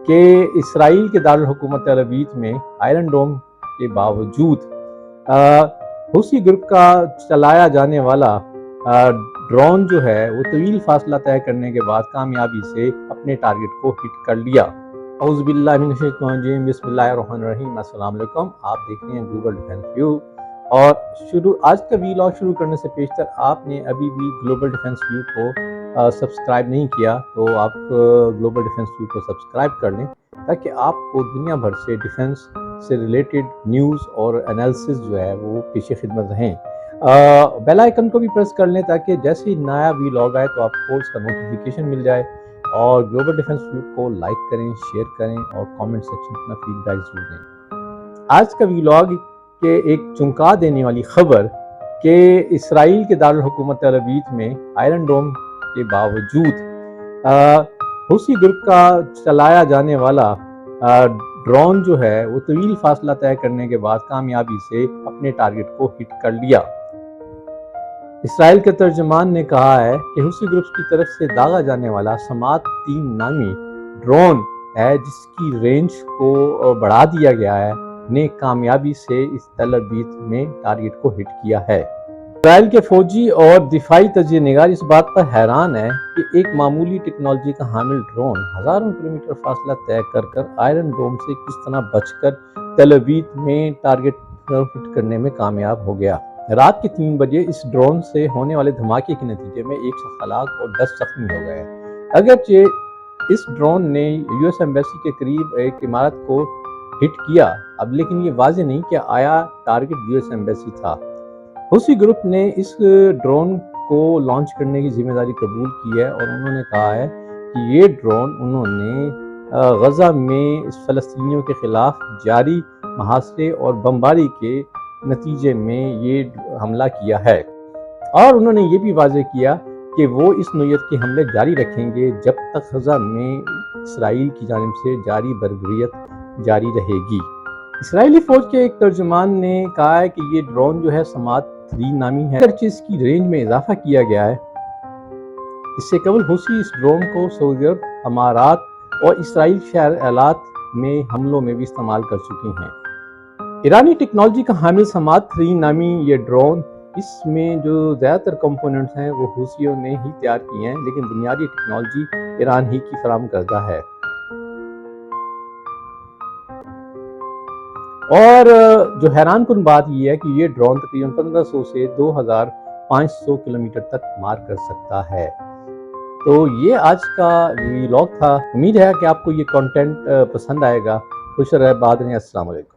کہ اسرائیل کے دارالحکومت تل ابیب میں آئرن ڈوم کے باوجود حوثی گروپ کا چلایا جانے والا ڈرون جو ہے وہ طویل فاصلہ طے کرنے کے بعد کامیابی سے اپنے ٹارگٹ کو ہٹ کر لیا۔ اعوذ باللہ من الشیطان الرجیم، بسم اللہ الرحمن الرحیم۔ السلام علیکم، آپ دیکھ رہے ہیں گلوبل ڈیفنس ویو۔ اور آج کا ویلاگ شروع کرنے سے پیشتر آپ نے ابھی بھی گلوبل ڈیفنس ویو کو سبسکرائب نہیں کیا تو آپ گلوبل ڈیفنس ویو کو سبسکرائب کر لیں تاکہ آپ کو دنیا بھر سے ڈیفنس سے ریلیٹڈ نیوز اور انالیسز جو ہے وہ پیش خدمت رہیں۔ بیل آئیکن کو بھی پریس کر لیں تاکہ جیسے ہی نیا ویلاگ آئے تو آپ کو اس کا نوٹیفیکیشن مل جائے، اور گلوبل ڈیفنس ویو کو لائک کریں، شیئر کریں اور کامنٹ سیکشن میں اپنا فیڈ بیک ضرور دیں۔ آج کا ویلاگ کے ایک چونکا دینے والی خبر کہ اسرائیل کے دارالحکومت تل ابیب میں آئرن ڈوم کے باوجود حوثی گروپ کا چلایا جانے والا ڈرون جو ہے وہ طویل فاصلہ طے کرنے کے بعد کامیابی سے اپنے ٹارگٹ کو ہٹ کر لیا۔ اسرائیل کے ترجمان نے کہا ہے کہ حوثی گروپ کی طرف سے داغا جانے والا سماد-3 نامی ڈرون ہے جس کی رینج کو بڑھا دیا گیا ہے، نے کامیابی سے اس تل ابیب میں ٹارگٹ کو ہٹ کیا ہے۔ اسرائیل کے فوجی اور دفاعی تجزیہ نگار اس بات پر حیران ہیں کہ ایک معمولی ٹیکنالوجی کا حامل ڈرون ہزاروں کلومیٹر فاصلہ طے کر آئرن ڈوم سے کس طرح بچ کر تل ابیب میں ٹارگٹ ہٹ کرنے میں کامیاب ہو گیا۔ رات کے 3 بجے اس ڈرون سے ہونے والے دھماکے کے نتیجے میں 1 شخص ہلاک اور 10 زخمی ہو گئے۔ اگرچہ اس ڈرون نے یو ایس ایمبیسی کے قریب ایک عمارت کو ہٹ کیا، اب لیکن یہ واضح نہیں کہ آیا ٹارگٹ یو ایس ایمبیسی تھا۔ حوثی گروپ نے اس ڈرون کو لانچ کرنے کی ذمہ داری قبول کی ہے اور انہوں نے کہا ہے کہ یہ ڈرون انہوں نے غزہ میں فلسطینیوں کے خلاف جاری محاصرے اور بمباری کے نتیجے میں یہ حملہ کیا ہے، اور انہوں نے یہ بھی واضح کیا کہ وہ اس نوعیت کے حملے جاری رکھیں گے جب تک غزہ میں اسرائیل کی جانب سے جاری بربریت جاری رہے گی۔ اسرائیلی فوج کے ایک ترجمان نے کہا ہے کہ یہ ڈرون جو ہے سماد-3 نامی ہے، اگرچہ اس کی رینج میں اضافہ کیا گیا ہے۔ اس سے قبل حوثی اس ڈرون کو سعودی عرب، امارات اور اسرائیل شہرالات میں حملوں میں بھی استعمال کر چکے ہیں۔ ایرانی ٹیکنالوجی کا حامل سماد-3 نامی یہ ڈرون، اس میں جو زیادہ تر کمپوننٹس ہیں وہ حوثیوں نے ہی تیار کیے ہیں، لیکن بنیادی ٹیکنالوجی ایران ہی کی فراہم کردہ ہے۔ اور جو حیران کن بات یہ ہے کہ یہ ڈرون تقریباً 1500 سے 2500 کلومیٹر تک مار کر سکتا ہے۔ تو یہ آج کا ویلاگ تھا، امید ہے کہ آپ کو یہ کنٹینٹ پسند آئے گا۔ خوش رہے، آباد رہیں، السلام علیکم۔